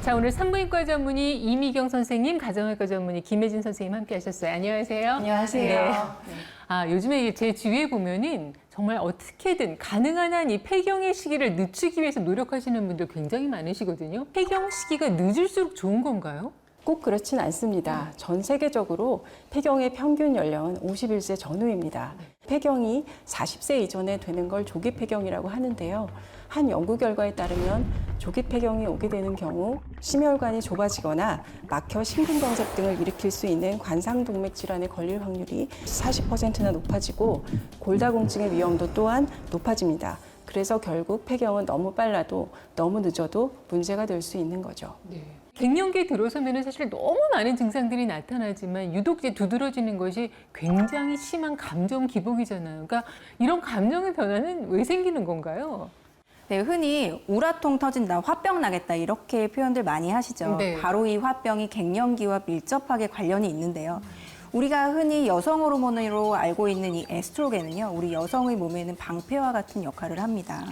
자, 오늘 산부인과 전문의 이미경 선생님, 가정의과 전문의 김혜진 선생님 함께 하셨어요. 안녕하세요. 안녕하세요. 네. 요즘에 제 주위에 보면은 정말 어떻게든 가능한 한 이 폐경의 시기를 늦추기 위해서 노력하시는 분들 굉장히 많으시거든요. 폐경 시기가 늦을수록 좋은 건가요? 꼭 그렇진 않습니다. 전 세계적으로 폐경의 평균 연령은 51세 전후입니다. 폐경이 40세 이전에 되는 걸 조기 폐경이라고 하는데요. 한 연구 결과에 따르면 조기 폐경이 오게 되는 경우 심혈관이 좁아지거나 막혀 심근경색 등을 일으킬 수 있는 관상동맥 질환에 걸릴 확률이 40%나 높아지고 골다공증의 위험도 또한 높아집니다. 그래서 결국 폐경은 너무 빨라도 너무 늦어도 문제가 될 수 있는 거죠. 네. 갱년기에 들어서면 사실 너무 많은 증상들이 나타나지만 유독 이제 두드러지는 것이 굉장히 심한 감정 기복이잖아요. 그러니까 이런 감정의 변화는 왜 생기는 건가요? 네, 흔히 우라통 터진다, 화병 나겠다 이렇게 표현들 많이 하시죠. 네. 바로 이 화병이 갱년기와 밀접하게 관련이 있는데요. 우리가 흔히 여성 호르몬으로 알고 있는 이 에스트로겐은요, 우리 여성의 몸에는 방패와 같은 역할을 합니다.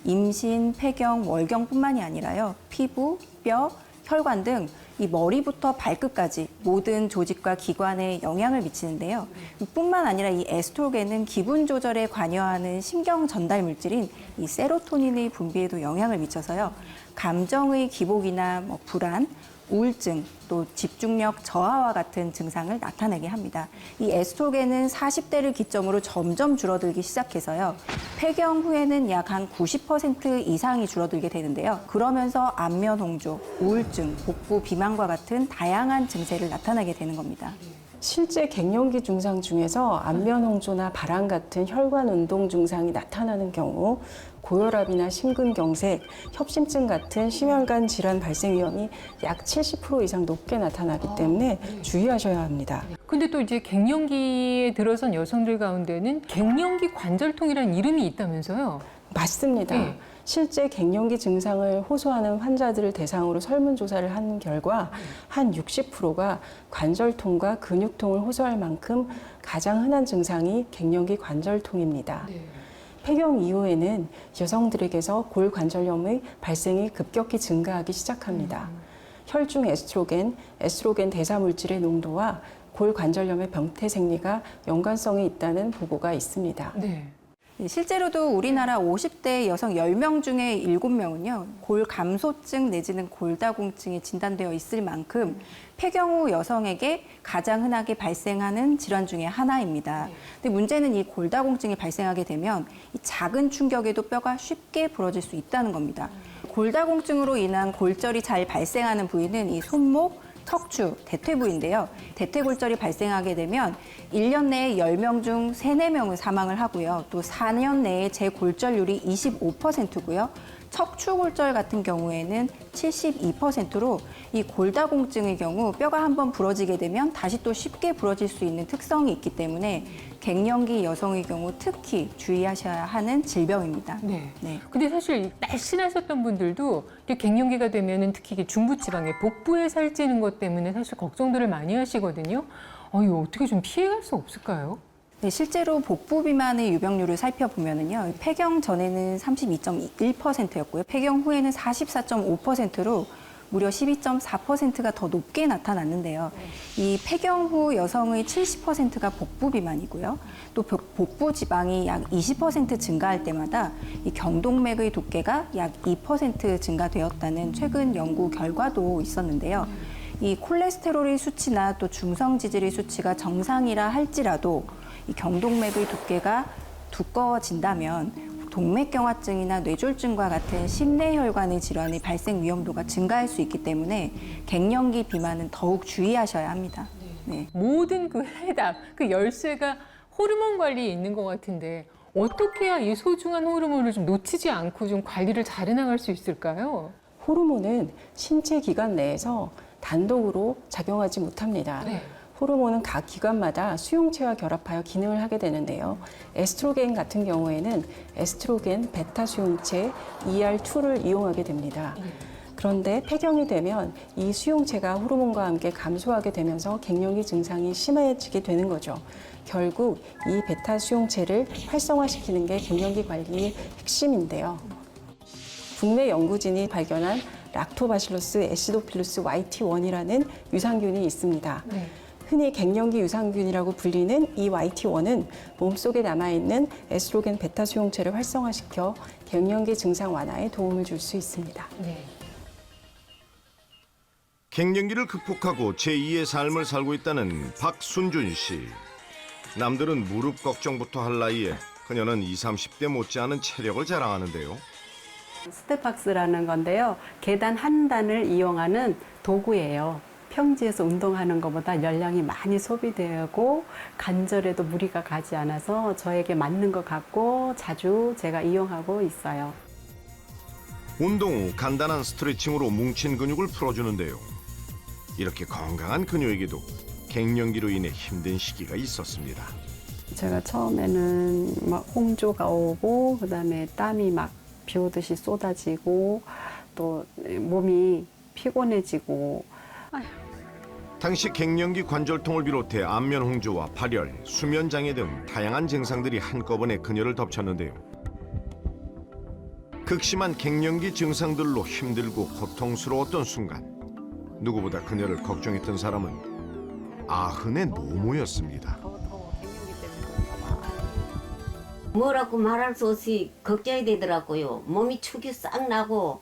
임신, 폐경, 월경뿐만이 아니라요, 피부, 뼈, 혈관 등 이 머리부터 발끝까지 모든 조직과 기관에 영향을 미치는데요. 뿐만 아니라 이 에스트로겐은 기분 조절에 관여하는 신경 전달 물질인 이 세로토닌의 분비에도 영향을 미쳐서요. 감정의 기복이나 불안, 우울증, 또 집중력 저하와 같은 증상을 나타내게 합니다. 이 에스트로겐은 40대를 기점으로 점점 줄어들기 시작해서요. 폐경 후에는 약 한 90% 이상이 줄어들게 되는데요. 그러면서 안면 홍조, 우울증, 복부 비만과 같은 다양한 증세를 나타내게 되는 겁니다. 실제 갱년기 증상 중에서 안면 홍조나 발한 같은 혈관 운동 증상이 나타나는 경우 고혈압이나 심근경색, 협심증 같은 심혈관 질환 발생 위험이 약 70% 이상 높게 나타나기 때문에 주의하셔야 합니다. 근데 또 이제 갱년기에 들어선 여성들 가운데는 갱년기 관절통이라는 이름이 있다면서요? 맞습니다. 네. 실제 갱년기 증상을 호소하는 환자들을 대상으로 설문조사를 한 결과 한 60%가 관절통과 근육통을 호소할 만큼 가장 흔한 증상이 갱년기 관절통입니다. 폐경 이후에는 여성들에게서 골관절염의 발생이 급격히 증가하기 시작합니다. 혈중 에스트로겐, 에스트로겐 대사물질의 농도와 골관절염의 병태 생리가 연관성이 있다는 보고가 있습니다. 네. 실제로도 우리나라 50대 여성 10명 중에 7명은요, 골감소증 내지는 골다공증이 진단되어 있을 만큼 폐경 후 여성에게 가장 흔하게 발생하는 질환 중에 하나입니다. 근데 문제는 이 골다공증이 발생하게 되면 이 작은 충격에도 뼈가 쉽게 부러질 수 있다는 겁니다. 골다공증으로 인한 골절이 잘 발생하는 부위는 이 손목, 척추, 대퇴부인데요. 대퇴골절이 발생하게 되면 1년 내에 10명 중 3, 4명은 사망을 하고요. 또 4년 내에 재골절률이 25%고요. 척추골절 같은 경우에는 72%로 이 골다공증의 경우 뼈가 한번 부러지게 되면 다시 또 쉽게 부러질 수 있는 특성이 있기 때문에 갱년기 여성의 경우 특히 주의하셔야 하는 질병입니다. 네. 네. 근데 사실 날씬하셨던 분들도 이렇게 갱년기가 되면은 특히 이게 중부지방의 복부에 살찌는 것 때문에 사실 걱정들을 많이 하시거든요. 이거 어떻게 좀 피해갈 수 없을까요? 네, 실제로 복부 비만의 유병률을 살펴보면은요, 폐경 전에는 32.1%였고요, 폐경 후에는 44.5%로 무려 12.4%가 더 높게 나타났는데요. 이 폐경 후 여성의 70%가 복부 비만이고요. 또 복부 지방이 약 20% 증가할 때마다 이 경동맥의 두께가 약 2% 증가되었다는 최근 연구 결과도 있었는데요. 이 콜레스테롤의 수치나 또 중성 지질의 수치가 정상이라 할지라도 이 경동맥의 두께가 두꺼워진다면 동맥경화증이나 뇌졸중과 같은 심내혈관의 질환의 발생 위험도가 증가할 수 있기 때문에 갱년기 비만은 더욱 주의하셔야 합니다. 네. 모든 그 해답, 그 열쇠가 호르몬 관리에 있는 것 같은데 어떻게 해야 이 소중한 호르몬을 좀 놓치지 않고 좀 관리를 잘 해나갈 수 있을까요? 호르몬은 신체 기관 내에서 단독으로 작용하지 못합니다. 네. 호르몬은 각 기관마다 수용체와 결합하여 기능을 하게 되는데요. 에스트로겐 같은 경우에는 에스트로겐 베타 수용체 ER2를 이용하게 됩니다. 그런데 폐경이 되면 이 수용체가 호르몬과 함께 감소하게 되면서 갱년기 증상이 심해지게 되는 거죠. 결국 이 베타 수용체를 활성화시키는 게 갱년기 관리의 핵심인데요. 국내 연구진이 발견한 락토바실러스 애시도필루스 YT1이라는 유산균이 있습니다. 네. 흔히 갱년기 유산균이라고 불리는 이 YT1은 몸속에 남아있는 에스트로겐 베타 수용체를 활성화시켜 갱년기 증상 완화에 도움을 줄 수 있습니다. 네. 갱년기를 극복하고 제2의 삶을 살고 있다는 박순준 씨. 남들은 무릎 걱정부터 할 나이에 그녀는 20, 30대 못지않은 체력을 자랑하는데요. 스텝박스라는 건데요. 계단 한 단을 이용하는 도구예요. 평지에서 운동하는 것보다 열량이 많이 소비되고 관절에도 무리가 가지 않아서 저에게 맞는 것 같고 자주 제가 이용하고 있어요. 운동 후 간단한 스트레칭으로 뭉친 근육을 풀어주는데요. 이렇게 건강한 그녀에게도 갱년기로 인해 힘든 시기가 있었습니다. 제가 처음에는 막 홍조가 오고 그다음에 땀이 막 비 오듯이 쏟아지고 또 몸이 피곤해지고 당시 갱년기 관절통을 비롯해 안면 홍조와 발열, 수면 장애 등 다양한 증상들이 한꺼번에 그녀를 덮쳤는데요. 극심한 갱년기 증상들로 힘들고 고통스러웠던 순간 누구보다 그녀를 걱정했던 사람은 아흔의 노모였습니다. 뭐라고 말할 수 없이 걱정이 되더라고요. 몸이 축이 싹 나고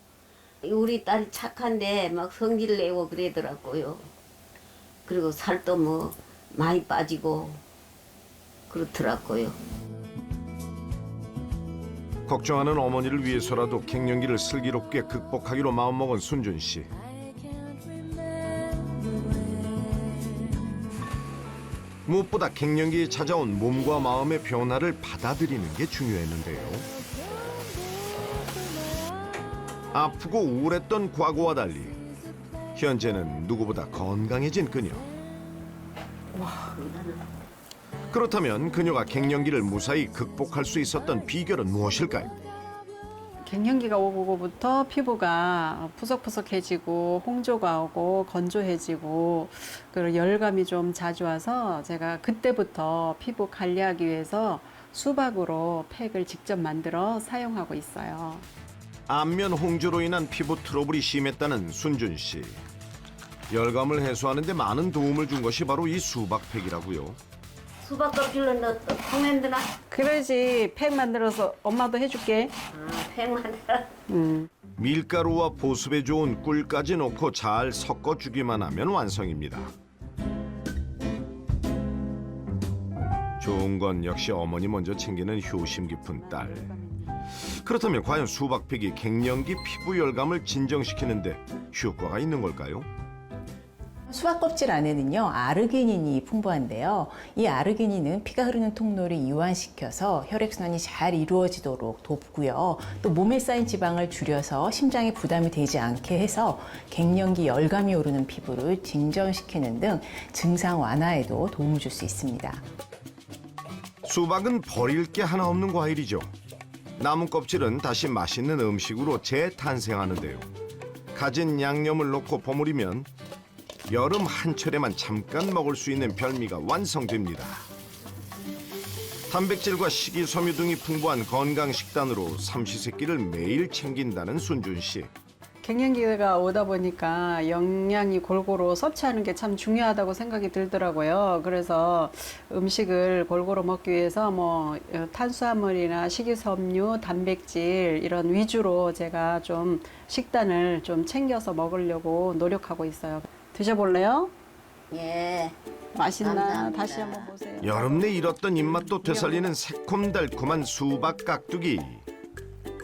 우리 딸이 착한데 막 성질 내고 그러더라고요. 그리고 살도 뭐 많이 빠지고 그렇더라고요. 걱정하는 어머니를 위해서라도 갱년기를 슬기롭게 극복하기로 마음먹은 순준 씨. 무엇보다 갱년기에 찾아온 몸과 마음의 변화를 받아들이는 게 중요했는데요. 아프고 우울했던 과거와 달리 현재는 누구보다 건강해진 그녀. 그렇다면 그녀가 갱년기를 무사히 극복할 수 있었던 비결은 무엇일까요? 갱년기가 오고부터 피부가 푸석푸석해지고 홍조가 오고 건조해지고 그리고 열감이 좀 자주 와서 제가 그때부터 피부 관리하기 위해서 수박으로 팩을 직접 만들어 사용하고 있어요. 안면 홍조로 인한 피부 트러블이 심했다는 순준 씨. 열감을 해소하는 데 많은 도움을 준 것이 바로 이 수박팩이라고요. 수박 껍질로 넣었다. 콩 만드나? 그러지 팩 만들어서 엄마도 해줄게. 팩 만들어. 밀가루와 보습에 좋은 꿀까지 넣고 잘 섞어주기만 하면 완성입니다. 좋은 건 역시 어머니 먼저 챙기는 효심 깊은 딸. 그렇다면 과연 수박팩이 갱년기 피부 열감을 진정시키는데 효과가 있는 걸까요? 수박 껍질 안에는요 아르기닌이 풍부한데요. 이 아르기닌은 피가 흐르는 통로를 이완시켜서 혈액순환이 잘 이루어지도록 돕고요. 또 몸에 쌓인 지방을 줄여서 심장에 부담이 되지 않게 해서 갱년기 열감이 오르는 피부를 진정시키는 등 증상 완화에도 도움을 줄 수 있습니다. 수박은 버릴 게 하나 없는 과일이죠. 남은 껍질은 다시 맛있는 음식으로 재탄생하는데요. 가진 양념을 넣고 버무리면 여름 한철에만 잠깐 먹을 수 있는 별미가 완성됩니다. 단백질과 식이섬유 등이 풍부한 건강 식단으로 삼시세끼를 매일 챙긴다는 순준 씨. 갱년기가 오다 보니까 영양이 골고루 섭취하는 게 참 중요하다고 생각이 들더라고요. 그래서 음식을 골고루 먹기 위해서 뭐 탄수화물이나 식이섬유, 단백질 이런 위주로 제가 좀 식단을 좀 챙겨서 먹으려고 노력하고 있어요. 드셔볼래요? 예. 맛있나? 감사합니다. 다시 한번 보세요. 여름 내 잃었던 입맛도 되살리는 새콤달콤한 수박 깍두기.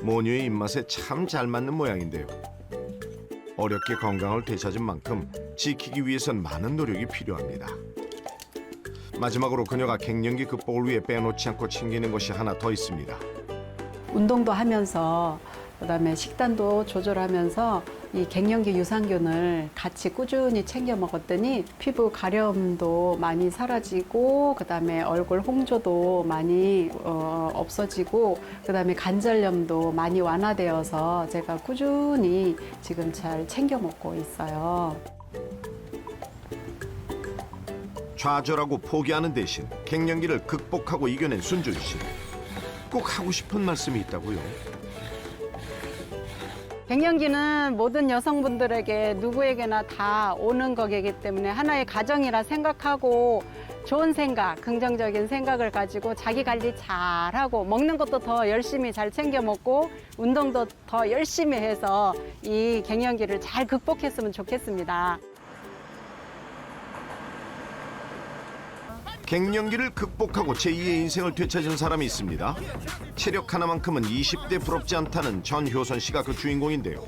모녀의 입맛에 참 잘 맞는 모양인데요. 어렵게 건강을 되찾은 만큼 지키기 위해선 많은 노력이 필요합니다. 마지막으로 그녀가 갱년기 극복을 위해 빼놓지 않고 챙기는 것이 하나 더 있습니다. 운동도 하면서 그다음에 식단도 조절하면서 이 갱년기 유산균을 같이 꾸준히 챙겨 먹었더니 피부 가려움도 많이 사라지고 그다음에 얼굴 홍조도 많이 없어지고 그다음에 관절염도 많이 완화되어서 제가 꾸준히 지금 잘 챙겨 먹고 있어요. 좌절하고 포기하는 대신 갱년기를 극복하고 이겨낸 순준 씨. 꼭 하고 싶은 말씀이 있다고요. 갱년기는 모든 여성분들에게 누구에게나 다 오는 거기 때문에 하나의 가정이라 생각하고 좋은 생각, 긍정적인 생각을 가지고 자기 관리 잘하고 먹는 것도 더 열심히 잘 챙겨 먹고 운동도 더 열심히 해서 이 갱년기를 잘 극복했으면 좋겠습니다. 갱년기를 극복하고 제2의 인생을 되찾은 사람이 있습니다. 체력 하나만큼은 20대 부럽지 않다는 전효선 씨가 그 주인공인데요.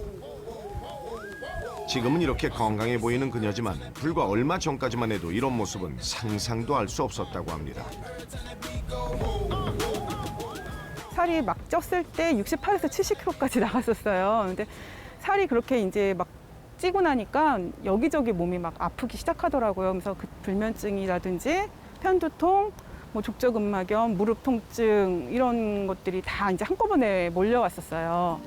지금은 이렇게 건강해 보이는 그녀지만 불과 얼마 전까지만 해도 이런 모습은 상상도 할 수 없었다고 합니다. 살이 막 쪘을 때 68에서 70kg까지 나갔었어요. 근데 살이 그렇게 이제 막 찌고 나니까 여기저기 몸이 막 아프기 시작하더라고요. 그래서 그 불면증이라든지 편두통, 뭐 족저근막염, 무릎 통증 이런 것들이 다 이제 한꺼번에 몰려왔었어요.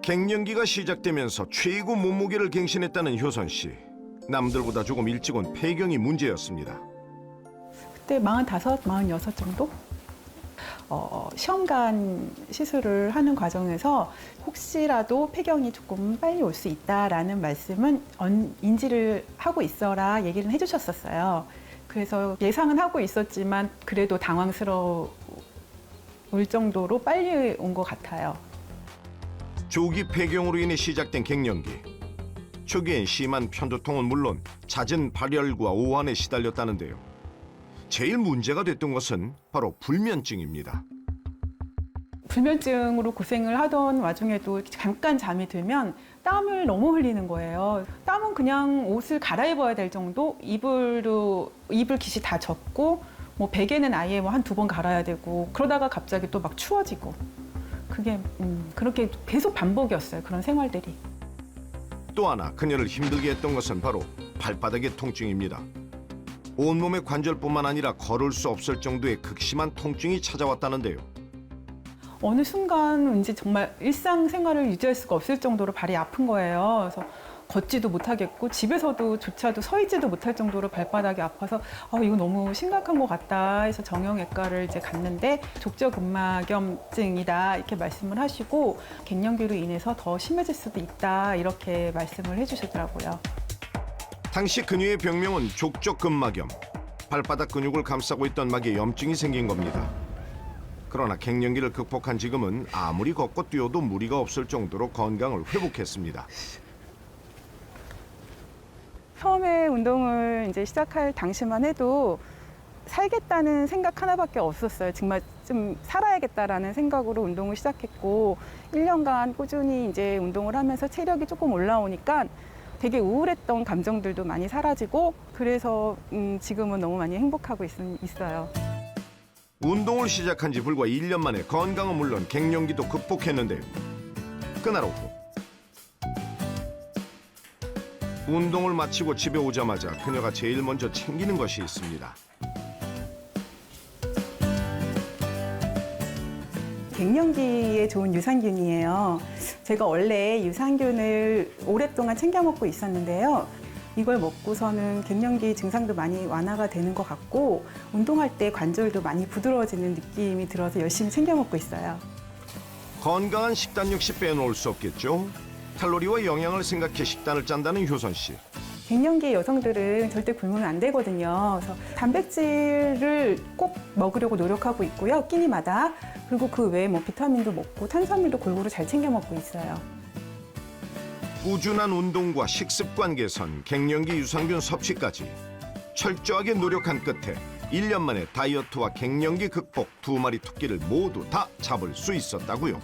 갱년기가 시작되면서 최고 몸무게를 갱신했다는 효선 씨. 남들보다 조금 일찍 온 폐경이 문제였습니다. 그때 45, 46 정도? 시험관 시술을 하는 과정에서 혹시라도 폐경이 조금 빨리 올 수 있다라는 말씀은 인지를 하고 있어라 얘기를 해주셨었어요. 그래서 예상은 하고 있었지만 그래도 당황스러울 정도로 빨리 온 것 같아요. 조기 폐경으로 인해 시작된 갱년기. 초기엔 심한 편두통은 물론 잦은 발열과 오한에 시달렸다는데요. 제일 문제가 됐던 것은 바로 불면증입니다. 불면증으로 고생을 하던 와중에도 잠깐 잠이 들면 땀을 너무 흘리는 거예요. 땀은 그냥 옷을 갈아입어야 될 정도, 이불 깃이 다 젖고, 뭐 베개는 아예 뭐 한두 번 갈아야 되고, 그러다가 갑자기 또 막 추워지고. 그게 그렇게 계속 반복이었어요. 그런 생활들이. 또 하나 그녀를 힘들게 했던 것은 바로 발바닥의 통증입니다. 온몸의 관절뿐만 아니라 걸을 수 없을 정도의 극심한 통증이 찾아왔다는데요. 어느 순간 이제 정말 일상생활을 유지할 수가 없을 정도로 발이 아픈 거예요. 그래서 걷지도 못하겠고 집에서도조차도 서 있지도 못할 정도로 발바닥이 아파서 이거 너무 심각한 것 같다 해서 정형외과를 이제 갔는데 족저근막염증이다 이렇게 말씀을 하시고 갱년기로 인해서 더 심해질 수도 있다 이렇게 말씀을 해주시더라고요. 당시 그녀의 병명은 족저근막염. 발바닥 근육을 감싸고 있던 막에 염증이 생긴 겁니다. 그러나 갱년기를 극복한 지금은 아무리 걷고 뛰어도 무리가 없을 정도로 건강을 회복했습니다. 처음에 운동을 이제 시작할 당시만 해도 살겠다는 생각 하나밖에 없었어요. 정말 좀 살아야겠다라는 생각으로 운동을 시작했고 1년간 꾸준히 이제 운동을 하면서 체력이 조금 올라오니까 되게 우울했던 감정들도 많이 사라지고 그래서 지금은 너무 많이 행복하고 있어요. 운동을 시작한 지 불과 1년 만에 건강은 물론 갱년기도 극복했는데요. 그날 오후 운동을 마치고 집에 오자마자 그녀가 제일 먼저 챙기는 것이 있습니다. 갱년기에 좋은 유산균이에요. 제가 원래 유산균을 오랫동안 챙겨 먹고 있었는데요. 이걸 먹고서는 갱년기 증상도 많이 완화가 되는 것 같고 운동할 때 관절도 많이 부드러워지는 느낌이 들어서 열심히 챙겨 먹고 있어요. 건강한 식단 역시 빼놓을 수 없겠죠. 칼로리와 영양을 생각해 식단을 짠다는 효선 씨. 갱년기 여성들은 절대 굶으면 안 되거든요. 그래서 단백질을 꼭 먹으려고 노력하고 있고요. 끼니마다. 그리고 그 외에 뭐 비타민도 먹고 탄수화물도 골고루 잘 챙겨 먹고 있어요. 꾸준한 운동과 식습관 개선, 갱년기 유산균 섭취까지 철저하게 노력한 끝에 1년 만에 다이어트와 갱년기 극복 두 마리 토끼를 모두 다 잡을 수 있었다고요.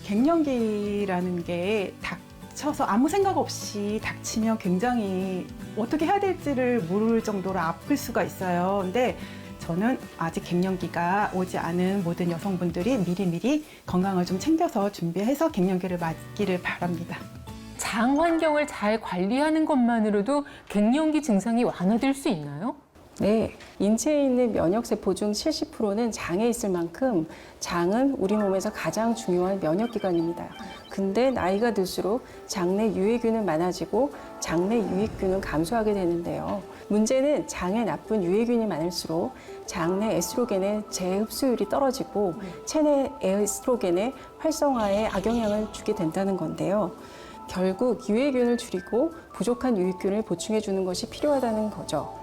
갱년기라는 게 닥쳐서 아무 생각 없이 닥치면 굉장히 어떻게 해야 될지를 모를 정도로 아플 수가 있어요. 근데 저는 아직 갱년기가 오지 않은 모든 여성분들이 미리미리 건강을 좀 챙겨서 준비해서 갱년기를 맞기를 바랍니다. 장 환경을 잘 관리하는 것만으로도 갱년기 증상이 완화될 수 있나요? 네, 인체에 있는 면역세포 중 70%는 장에 있을 만큼 장은 우리 몸에서 가장 중요한 면역기관입니다. 그 근데 나이가 들수록 장내 유해균은 많아지고 장내 유익균은 감소하게 되는데요. 문제는 장에 나쁜 유해균이 많을수록 장내 에스트로겐의 재흡수율이 떨어지고 체내 에스트로겐의 활성화에 악영향을 주게 된다는 건데요. 결국 유해균을 줄이고 부족한 유익균을 보충해 주는 것이 필요하다는 거죠.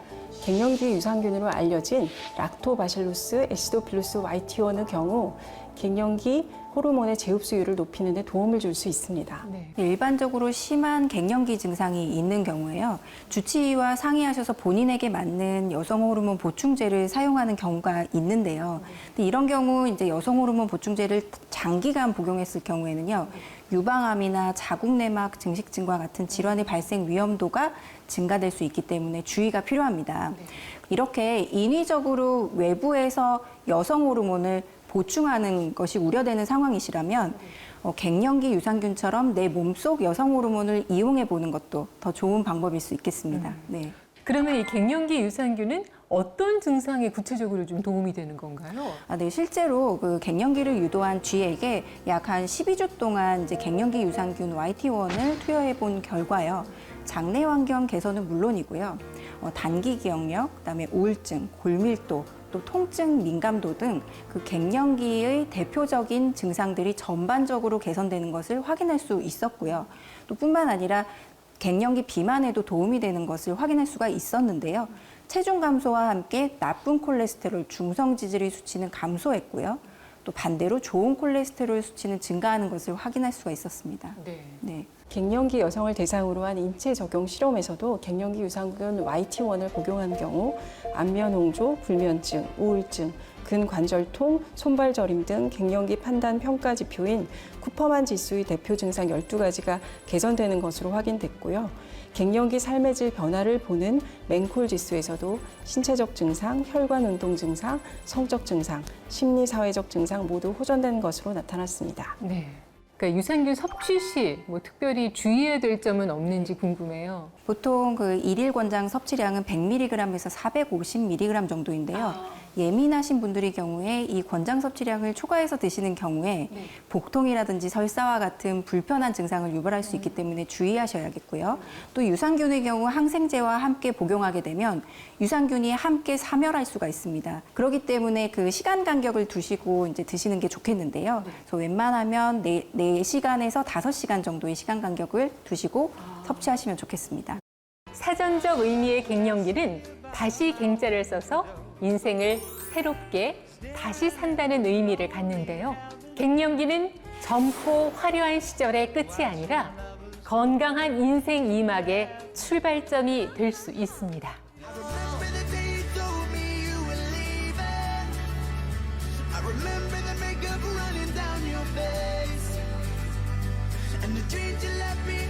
갱년기 유산균으로 알려진 락토바실루스 애시도필루스 YT1의 경우 갱년기 호르몬의 재흡수율을 높이는 데 도움을 줄 수 있습니다. 네. 일반적으로 심한 갱년기 증상이 있는 경우에요. 주치의와 상의하셔서 본인에게 맞는 여성 호르몬 보충제를 사용하는 경우가 있는데요. 근데 이런 경우 이제 여성 호르몬 보충제를 장기간 복용했을 경우에는요. 유방암이나 자궁내막 증식증과 같은 질환의 발생 위험도가 증가될 수 있기 때문에 주의가 필요합니다. 이렇게 인위적으로 외부에서 여성 호르몬을 보충하는 것이 우려되는 상황이시라면 갱년기 유산균처럼 내 몸속 여성 호르몬을 이용해 보는 것도 더 좋은 방법일 수 있겠습니다. 네. 그러면 이 갱년기 유산균은 어떤 증상에 구체적으로 좀 도움이 되는 건가요? 네, 실제로 그 갱년기를 유도한 쥐에게 약 한 12주 동안 이제 갱년기 유산균 YT1을 투여해 본 결과요. 장내 환경 개선은 물론이고요. 단기 기억력, 그다음에 우울증, 골밀도, 또 통증, 민감도 등 그 갱년기의 대표적인 증상들이 전반적으로 개선되는 것을 확인할 수 있었고요. 또 뿐만 아니라 갱년기 비만에도 도움이 되는 것을 확인할 수가 있었는데요. 체중 감소와 함께 나쁜 콜레스테롤, 중성 지지의 수치는 감소했고요. 또 반대로 좋은 콜레스테롤 수치는 증가하는 것을 확인할 수가 있었습니다. 네. 갱년기 여성을 대상으로 한 인체 적용 실험에서도 갱년기 유산균 YT1을 복용한 경우 안면 홍조, 불면증, 우울증, 근관절통, 손발 저림 등 갱년기 판단 평가 지표인 쿠퍼만 지수의 대표 증상 12가지가 개선되는 것으로 확인됐고요. 갱년기 삶의 질 변화를 보는 맹콜 지수에서도 신체적 증상, 혈관 운동 증상, 성적 증상, 심리 사회적 증상 모두 호전된 것으로 나타났습니다. 네. 그러니까 유산균 섭취 시 뭐 특별히 주의해야 될 점은 없는지 궁금해요. 보통 그 일일 권장 섭취량은 100mg에서 450mg 정도인데요. 예민하신 분들의 경우에 이 권장 섭취량을 초과해서 드시는 경우에 복통이라든지 설사와 같은 불편한 증상을 유발할 수 있기 때문에 주의하셔야겠고요. 또 유산균의 경우 항생제와 함께 복용하게 되면 유산균이 함께 사멸할 수가 있습니다. 그렇기 때문에 그 시간 간격을 두시고 이제 드시는 게 좋겠는데요. 그래서 웬만하면 4시간에서 5시간 정도의 시간 간격을 두시고 섭취하시면 좋겠습니다. 사전적 의미의 갱년기는 다시 갱자를 써서 인생을 새롭게 다시 산다는 의미를 갖는데요. 갱년기는 젊고 화려한 시절의 끝이 아니라 건강한 인생 이막의 출발점이 될 수 있습니다. And the dreams you left me